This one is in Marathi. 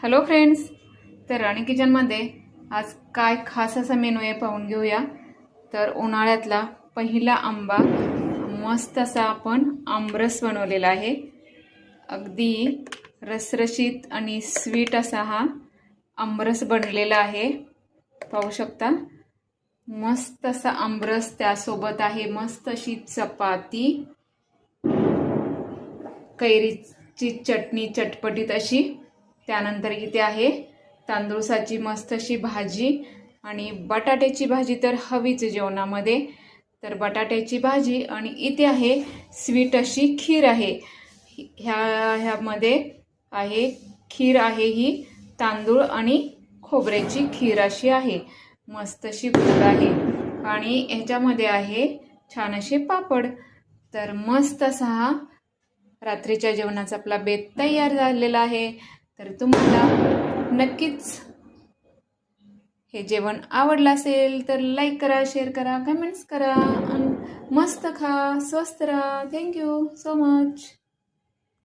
हॅलो फ्रेंड्स, तर राणी किचनमध्ये आज काय खास असा मेनू आहे पाहून घेऊया। तर उन्हाळ्यातला पहिला आंबा मस्त असा आपण आमरस बनवलेला आहे। अगदी रसरशीत आणि स्वीट असा हा आमरस बनलेला आहे, पाहू शकता। मस्त असा आमरस, त्यासोबत आहे मस्त अशी चपाती, कैरीची चटणी चटपटीत अशी, त्यानंतर इथे आहे तांदूळाची मस्त अशी भाजी आणि बटाट्याची भाजी तर हवीच जेवणामध्ये। तर बटाट्याची भाजी आणि इथे आहे स्वीट अशी खीर आहे। ह्यामध्ये आहे खीर आहे, ही तांदूळ आणि खोबऱ्याची खीर अशी आहे, मस्त अशी गोड आहे। आणि ह्याच्यामध्ये आहे छान असे पापड। तर मस्त असा हा रात्रीच्या जेवणाचा आपला बेत तयार झालेला आहे। तर तुम्हाला नक्कीच हे जेवण आवडलं असेल तर लाईक करा, शेअर करा, कमेंट्स करा आणि मस्त खा, स्वस्त राहा। Thank you so much.